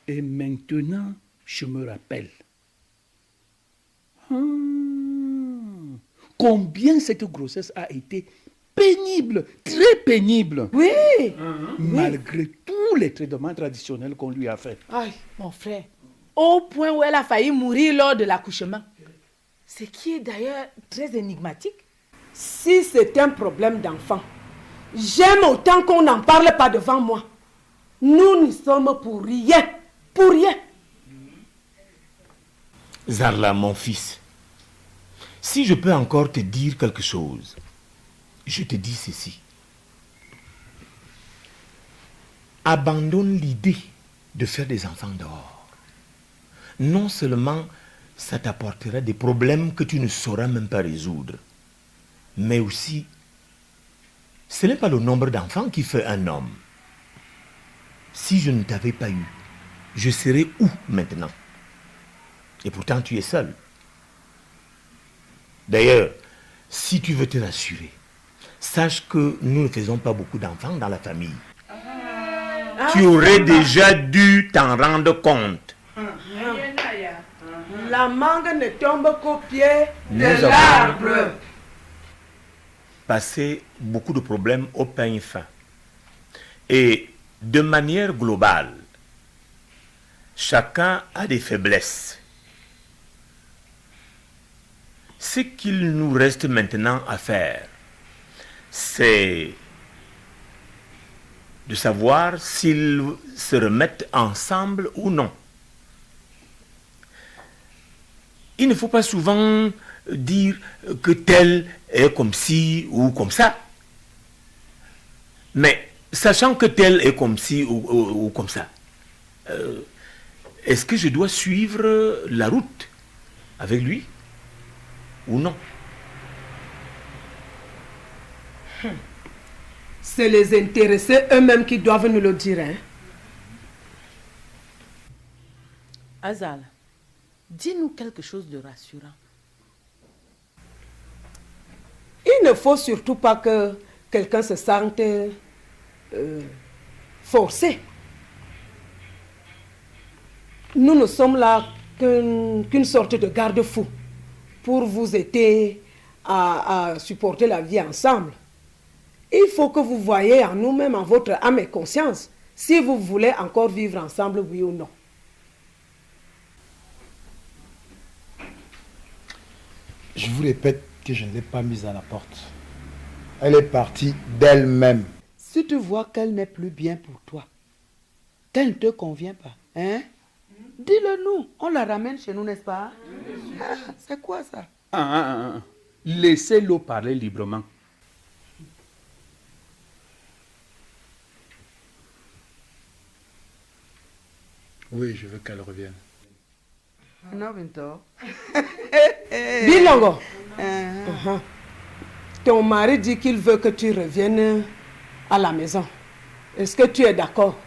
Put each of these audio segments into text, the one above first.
Et maintenant, je me rappelle. Combien cette grossesse a été pénible, très pénible. Oui. Malgré tous les traitements traditionnels qu'on lui a fait. Aïe, mon frère. Au point où elle a failli mourir lors de l'accouchement. Ce qui est d'ailleurs très énigmatique. Si c'est un problème d'enfant, j'aime autant qu'on n'en parle pas devant moi. Nous n'y sommes pour rien. Pour rien. Zarla, mon fils, si je peux encore te dire quelque chose, je te dis ceci. Abandonne l'idée de faire des enfants dehors. Non seulement ça t'apportera des problèmes que tu ne sauras même pas résoudre, mais aussi, ce n'est pas le nombre d'enfants qui fait un homme. Si je ne t'avais pas eu, je serais où maintenant? Et pourtant tu es seul. D'ailleurs, si tu veux te rassurer, sache que nous ne faisons pas beaucoup d'enfants dans la famille. Tu aurais déjà dû t'en rendre compte. La mangue ne tombe qu'au pied de Nous avons l'arbre. passé beaucoup de problèmes au peigne fin. Et de manière globale, chacun a des faiblesses. Ce qu'il nous reste maintenant à faire, c'est de savoir s'ils se remettent ensemble ou non. Il ne faut pas souvent dire que tel est comme ci ou comme ça. Mais sachant que tel est comme ci ou comme ça, est-ce que je dois suivre la route avec lui ou non? C'est les intéressés eux-mêmes qui doivent nous le dire. Hein? Azal, dis-nous quelque chose de rassurant. Il ne faut surtout pas que quelqu'un se sente forcé. Nous ne sommes là qu'une sorte de garde-fou pour vous aider à supporter la vie ensemble. Il faut que vous voyiez en nous-mêmes, en votre âme et conscience, si vous voulez encore vivre ensemble, oui ou non. Je vous répète que je ne l'ai pas mise à la porte. Elle est partie d'elle-même. Si tu vois qu'elle n'est plus bien pour toi, qu'elle ne te convient pas, hein? Dis-le nous, on la ramène chez nous, n'est-ce pas? C'est quoi ça? Laissez-le parler librement. Oui, je veux qu'elle revienne. Non, Binto. Bilongo, ton mari dit qu'il veut que tu reviennes à la maison. Est-ce que tu es d'accord?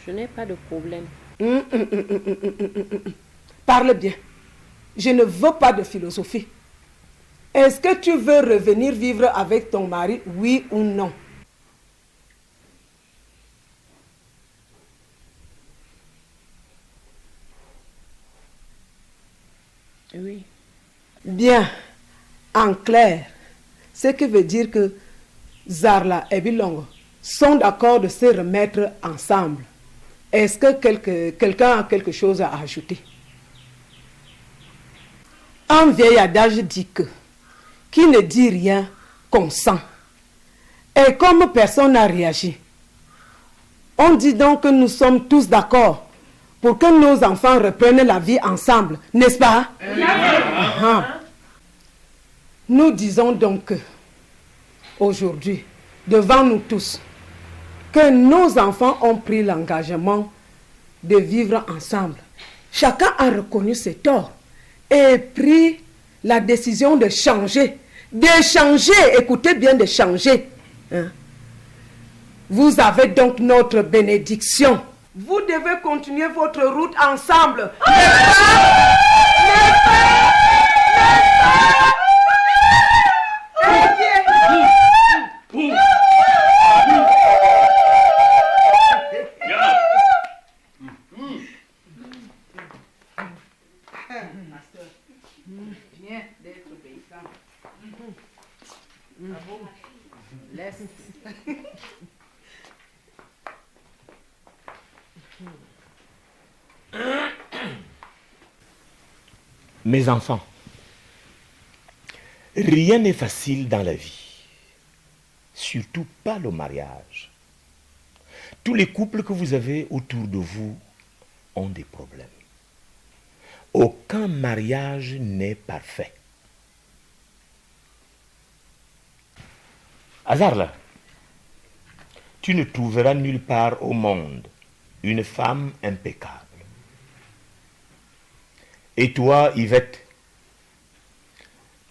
Je n'ai pas de problème. Parle bien. Je ne veux pas de philosophie. Est-ce que tu veux revenir vivre avec ton mari, oui ou non? Oui. Bien. En clair, ce qui veut dire que Zarla et Bilongo sont d'accord de se remettre ensemble. Est-ce que quelqu'un a quelque chose à ajouter? Un vieil adage dit que qui ne dit rien consent. Et comme personne n'a réagi, on dit donc que nous sommes tous d'accord pour que nos enfants reprennent la vie ensemble, n'est-ce pas? Nous disons donc que, aujourd'hui, devant nous tous, que nos enfants ont pris l'engagement de vivre ensemble. Chacun a reconnu ses torts et pris la décision de changer. Écoutez bien, de changer. Hein? Vous avez donc notre bénédiction. Vous devez continuer votre route ensemble. Laisse. Mes enfants, rien n'est facile dans la vie, surtout pas le mariage. Tous les couples que vous avez autour de vous ont des problèmes. Aucun mariage n'est parfait. Hasard, tu ne trouveras nulle part au monde une femme impeccable. Et toi, Yvette,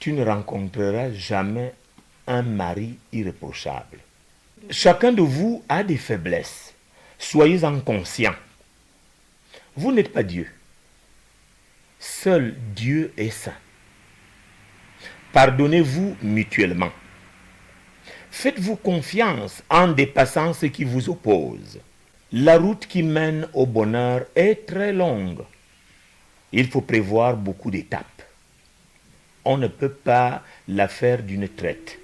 tu ne rencontreras jamais un mari irréprochable. Chacun de vous a des faiblesses. Soyez-en conscients. Vous n'êtes pas Dieu. Seul Dieu est saint. Pardonnez-vous mutuellement. Faites-vous confiance en dépassant ce qui vous oppose. La route qui mène au bonheur est très longue. Il faut prévoir beaucoup d'étapes. On ne peut pas la faire d'une traite.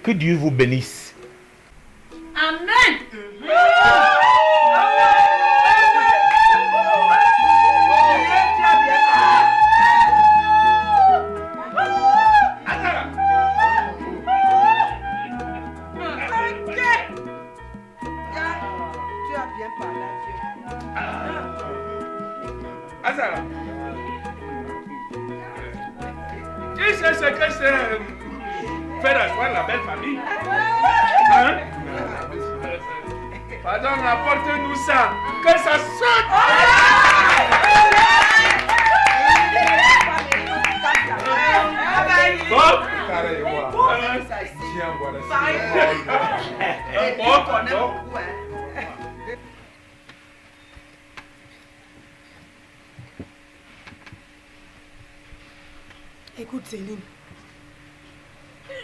Que Dieu vous bénisse. Amen. Azara, tu sais ce que c'est faire asseoir la belle famille? Hein? Pardon, apporte-nous ça, que ça saute! Bon? Tiens, voilà. Écoute Céline,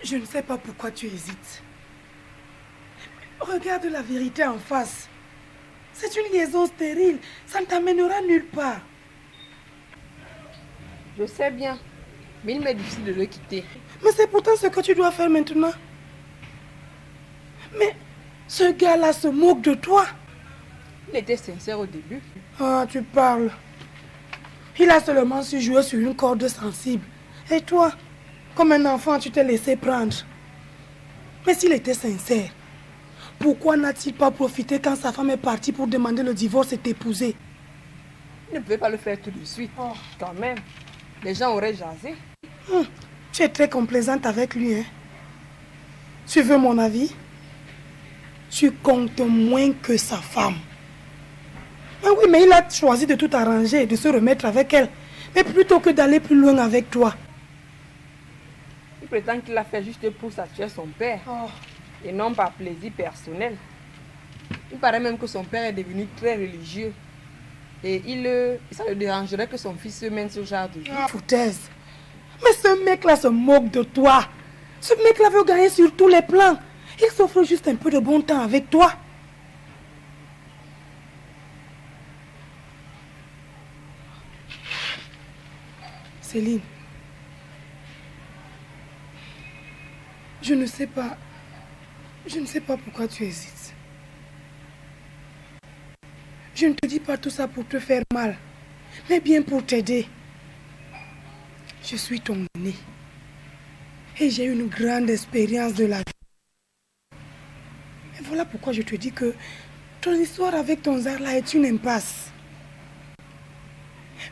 je ne sais pas pourquoi tu hésites. Regarde la vérité en face. C'est une liaison stérile, ça ne t'amènera nulle part. Je sais bien, mais il m'est difficile de le quitter. Mais c'est pourtant ce que tu dois faire maintenant. Mais ce gars-là se moque de toi. Il était sincère au début. Ah, tu parles. Il a seulement su jouer sur une corde sensible. Et toi, comme un enfant, tu t'es laissé prendre. Mais s'il était sincère, pourquoi n'a-t-il pas profité quand sa femme est partie pour demander le divorce et t'épouser? Il ne pouvait pas le faire tout de suite. Oh, quand même. Les gens auraient jasé. Tu es très complaisante avec lui, hein? Tu veux mon avis? Tu comptes moins que sa femme. Ah oui, mais il a choisi de tout arranger et de se remettre avec elle. Mais plutôt que d'aller plus loin avec toi. Il prétend qu'il l'a fait juste pour satisfaire son père. Oh. Et non par plaisir personnel. Il paraît même que son père est devenu très religieux. Et ça le dérangerait que son fils se mène ce genre de vie. Foutaise. Mais ce mec-là se moque de toi. Ce mec-là veut gagner sur tous les plans. Il s'offre juste un peu de bon temps avec toi. Céline. Je ne sais pas pourquoi tu hésites. Je ne te dis pas tout ça pour te faire mal, mais bien pour t'aider. Je suis ton aîné et j'ai une grande expérience de la vie. Et voilà pourquoi je te dis que ton histoire avec ton Zara est une impasse.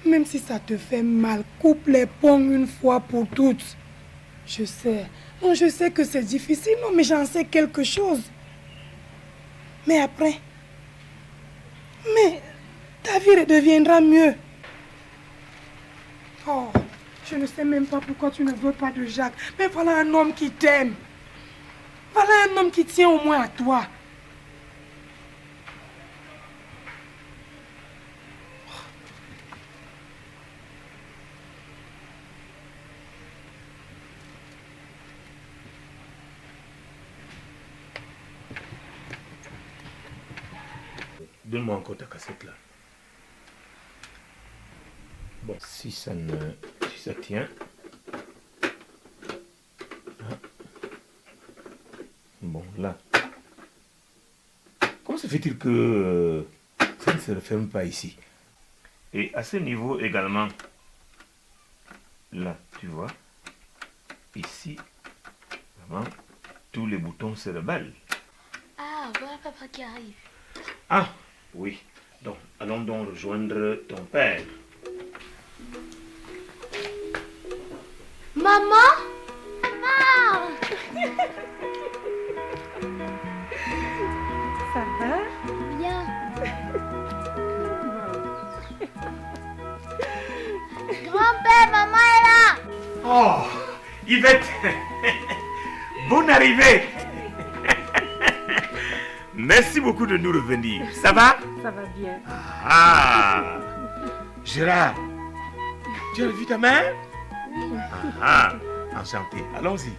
Même si ça te fait mal, coupe les ponts une fois pour toutes. Je sais. Non, je sais que c'est difficile, non, mais j'en sais quelque chose. Mais après, ta vie redeviendra mieux. Oh, je ne sais même pas pourquoi tu ne veux pas de Jacques. Mais voilà un homme qui t'aime. Voilà un homme qui tient au moins à toi. Donne-moi encore ta cassette là. Bon, si ça tient. Ah. Bon, là. Comment se fait-il que ça ne se referme pas ici? Et à ce niveau également, là, tu vois, ici, vraiment, tous les boutons se rebellent. Ah, voilà papa qui arrive. Ah, oui. Donc, allons donc rejoindre ton père. Maman? Maman! Ça va? Bien. Grand-père, maman est là! Oh, Yvette, bonne arrivée. Merci beaucoup de nous revenir. Ça va? Ça va bien. Ah, Gérard, tu as vu ta mère? Ah, enchanté. Allons-y.